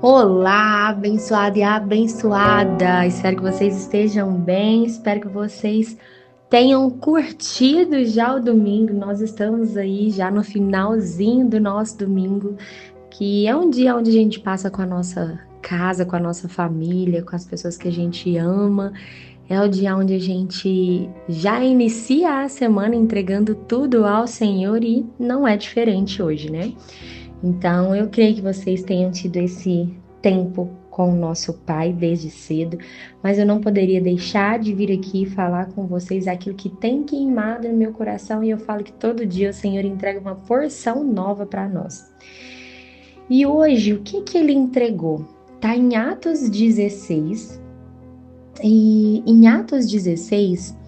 Olá, abençoado e abençoada! Espero que vocês estejam bem, espero que vocês tenham curtido já o domingo. Nós estamos aí já no finalzinho do nosso domingo, que é um dia onde a gente passa com a nossa casa, com a nossa família, com as pessoas que a gente ama. É o dia onde a gente já inicia a semana entregando tudo ao Senhor e não é diferente hoje, né? Então, eu creio que vocês tenham tido esse tempo com o nosso Pai desde cedo, mas eu não poderia deixar de vir aqui falar com vocês aquilo que tem queimado no meu coração e eu falo que todo dia o Senhor entrega uma porção nova para nós. E hoje, o que ele entregou? Está em Atos 16, e em Atos 16,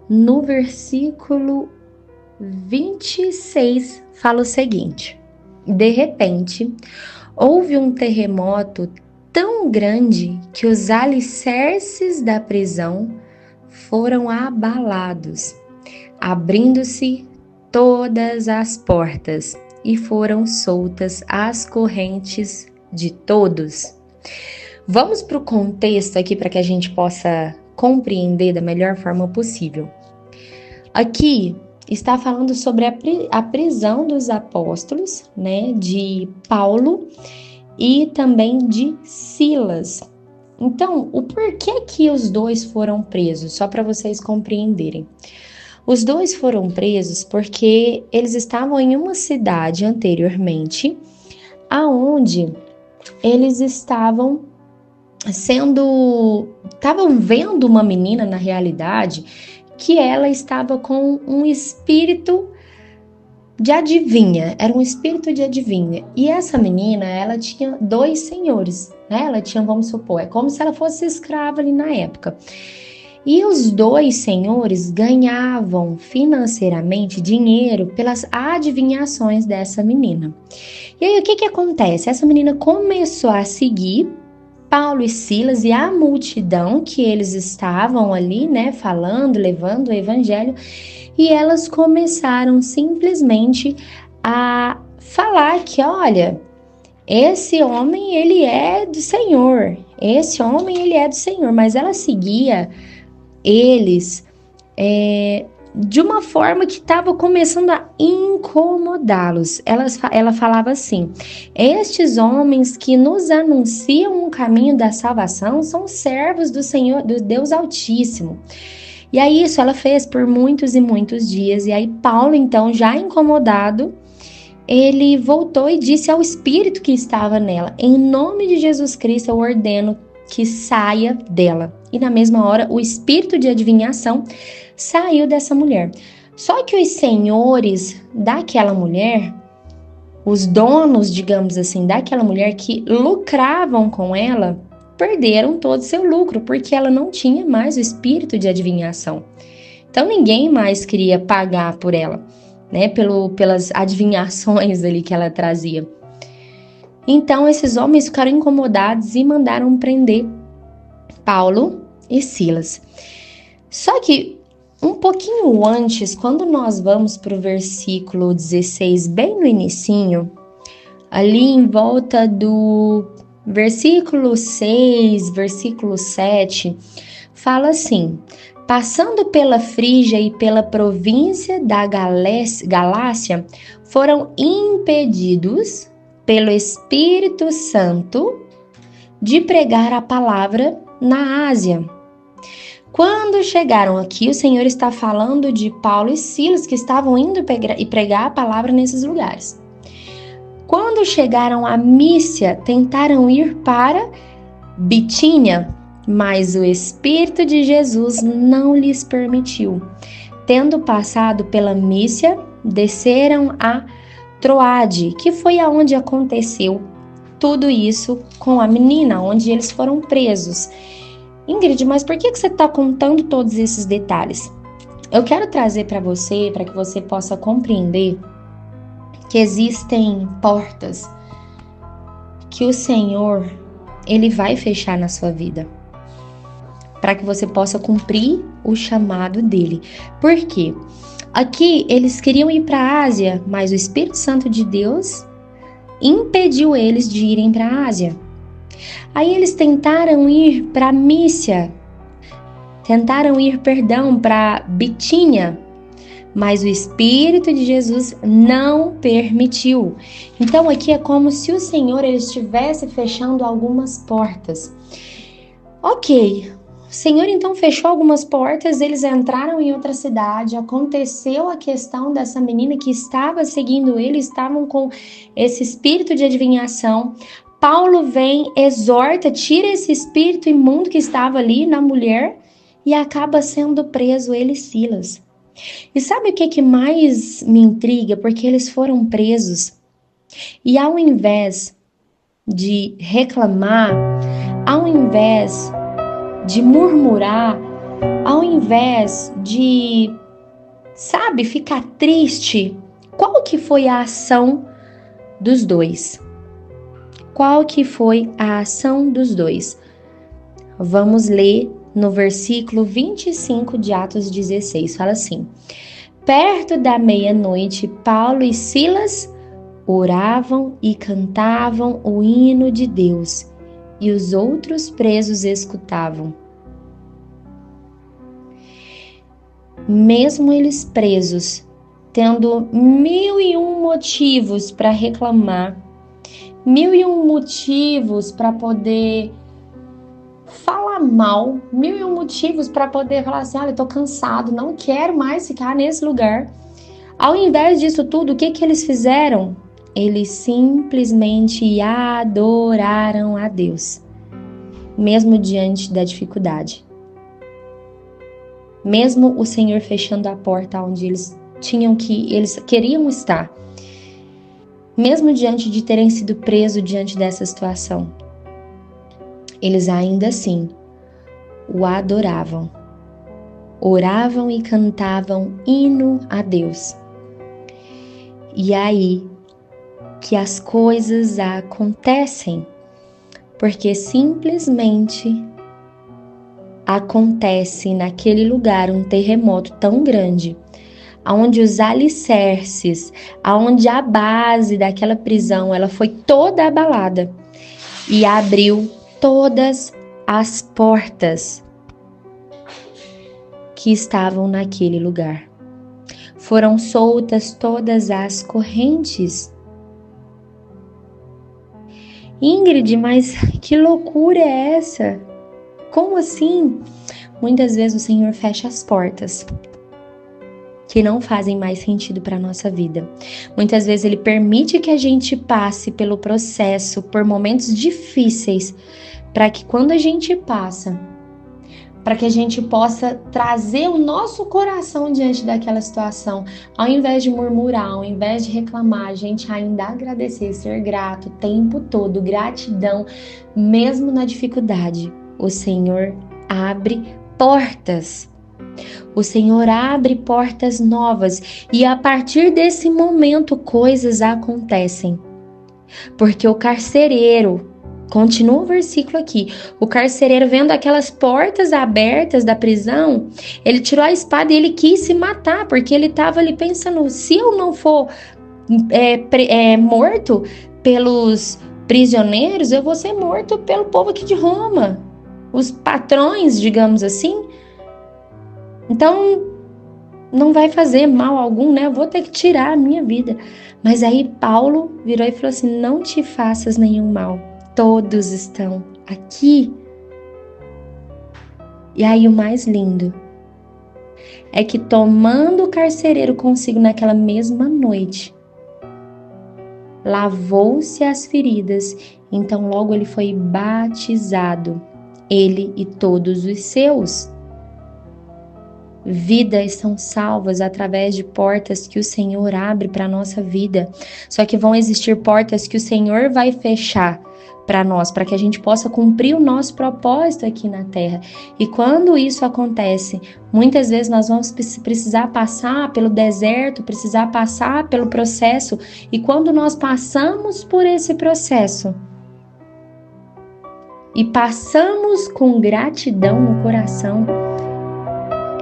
no versículo 26, fala o seguinte: de repente, houve um terremoto tão grande que os alicerces da prisão foram abalados, abrindo-se todas as portas e foram soltas as correntes de todos. Vamos para o contexto aqui para que a gente possa compreender da melhor forma possível. Aqui está falando sobre a prisão dos apóstolos, né, de Paulo e também de Silas. Então, o porquê que os dois foram presos? Só para vocês compreenderem. Os dois foram presos porque eles estavam em uma cidade anteriormente, aonde eles estavam vendo uma menina, na realidade, que ela estava com um espírito de adivinha, era um espírito de adivinha. E essa menina, ela tinha dois senhores, né? Ela tinha, vamos supor, é como se ela fosse escrava ali na época. E os dois senhores ganhavam financeiramente dinheiro pelas adivinhações dessa menina. E aí, o que acontece? Essa menina começou a seguir Paulo e Silas e a multidão que eles estavam ali, né, falando, levando o evangelho, e elas começaram simplesmente a falar que, olha, esse homem, ele é do Senhor, mas ela seguia eles de uma forma que estava começando a incomodá-los. Ela falava assim: estes homens que nos anunciam um caminho da salvação são servos do Senhor, do Deus Altíssimo. E aí isso ela fez por muitos e muitos dias. E aí Paulo, então, já incomodado, ele voltou e disse ao espírito que estava nela: em nome de Jesus Cristo eu ordeno que saia dela. E na mesma hora o espírito de adivinhação saiu dessa mulher. Só que os senhores daquela mulher, os donos, digamos assim, daquela mulher que lucravam com ela, perderam todo o seu lucro, porque ela não tinha mais o espírito de adivinhação. Então ninguém mais queria pagar por ela, né, pelas adivinhações ali que ela trazia. Então esses homens ficaram incomodados e mandaram prender Paulo e Silas. Só que um pouquinho antes, quando nós vamos para o versículo 16, bem no inicinho, ali em volta do versículo 6, versículo 7, fala assim: passando pela Frígia e pela província da Galácia, foram impedidos pelo Espírito Santo de pregar a palavra na Ásia. Quando chegaram aqui, o Senhor está falando de Paulo e Silas, que estavam indo pregar a palavra nesses lugares. Quando chegaram a Mísia, tentaram ir para Bitínia, mas o Espírito de Jesus não lhes permitiu. Tendo passado pela Mísia, desceram a Troade, que foi aonde aconteceu tudo isso com a menina, onde eles foram presos. Ingrid, mas por que você está contando todos esses detalhes? Eu quero trazer para você, para que você possa compreender que existem portas que o Senhor, Ele vai fechar na sua vida, para que você possa cumprir o chamado dele. Por quê? Aqui eles queriam ir para a Ásia, mas o Espírito Santo de Deus impediu eles de irem para a Ásia. Aí eles tentaram ir para Mísia, para Bitínia, mas o Espírito de Jesus não permitiu. Então aqui é como se o Senhor ele estivesse fechando algumas portas. Ok, o Senhor então fechou algumas portas, eles entraram em outra cidade, aconteceu a questão dessa menina que estava seguindo ele, estavam com esse espírito de adivinhação. Paulo vem, exorta, tira esse espírito imundo que estava ali na mulher e acaba sendo preso ele e Silas. E sabe o que mais me intriga? Porque eles foram presos e ao invés de reclamar, ao invés de murmurar, ao invés de, sabe, ficar triste, qual que foi a ação dos dois? Qual que foi a ação dos dois? Vamos ler no versículo 25 de Atos 16, fala assim: perto da meia-noite, Paulo e Silas oravam e cantavam o hino de Deus, e os outros presos escutavam. Mesmo eles presos, tendo 1001 motivos para reclamar, 1001 motivos para poder falar mal, 1001 motivos para poder falar assim: olha, eu tô cansado, não quero mais ficar nesse lugar. Ao invés disso tudo, o que eles fizeram? Eles simplesmente adoraram a Deus, mesmo diante da dificuldade. Mesmo o Senhor fechando a porta onde eles queriam estar. Mesmo diante de terem sido presos diante dessa situação, eles ainda assim o adoravam. Oravam e cantavam hino a Deus. E aí que as coisas acontecem, porque simplesmente acontece naquele lugar um terremoto tão grande, onde os alicerces, onde a base daquela prisão, ela foi toda abalada e abriu todas as portas que estavam naquele lugar. Foram soltas todas as correntes. Ingrid, mas que loucura é essa? Como assim? Muitas vezes o Senhor fecha as portas que não fazem mais sentido para a nossa vida. Muitas vezes Ele permite que a gente passe pelo processo, por momentos difíceis, para que quando a gente passa, para que a gente possa trazer o nosso coração diante daquela situação, ao invés de murmurar, ao invés de reclamar, a gente ainda agradecer, ser grato o tempo todo, gratidão, mesmo na dificuldade. O Senhor abre portas. O Senhor abre portas novas e a partir desse momento coisas acontecem. Porque o carcereiro, continua o versículo aqui, o carcereiro vendo aquelas portas abertas da prisão, ele tirou a espada e ele quis se matar, porque ele estava ali pensando, se eu não for morto pelos prisioneiros, eu vou ser morto pelo povo aqui de Roma, os patrões, digamos assim. Então, não vai fazer mal algum, né? Eu vou ter que tirar a minha vida. Mas aí Paulo virou e falou assim: não te faças nenhum mal. Todos estão aqui. E aí o mais lindo é que tomando o carcereiro consigo naquela mesma noite, lavou-se as feridas, então logo ele foi batizado, ele e todos os seus. Vidas são salvas através de portas que o Senhor abre para a nossa vida. Só que vão existir portas que o Senhor vai fechar para nós, para que a gente possa cumprir o nosso propósito aqui na terra. E quando isso acontece, muitas vezes nós vamos precisar passar pelo deserto, precisar passar pelo processo. E quando nós passamos por esse processo e passamos com gratidão no coração,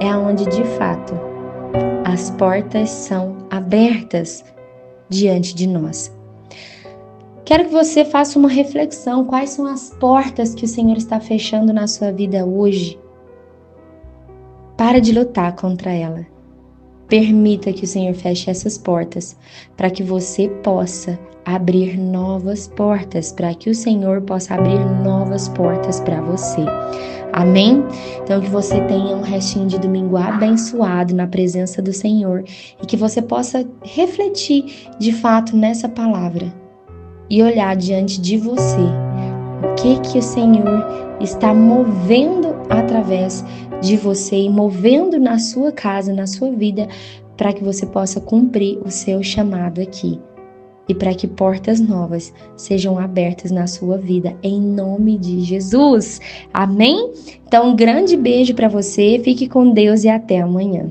é onde de fato as portas são abertas diante de nós. Quero que você faça uma reflexão. Quais são as portas que o Senhor está fechando na sua vida hoje? Para de lutar contra ela. Permita que o Senhor feche essas portas, para que você possa abrir novas portas, para que o Senhor possa abrir novas portas para você. Amém? Então que você tenha um restinho de domingo abençoado na presença do Senhor e que você possa refletir de fato nessa palavra e olhar diante de você o que o Senhor está movendo através de você e movendo na sua casa, na sua vida, para que você possa cumprir o seu chamado aqui e para que portas novas sejam abertas na sua vida, em nome de Jesus. Amém? Então, um grande beijo para você, fique com Deus e até amanhã.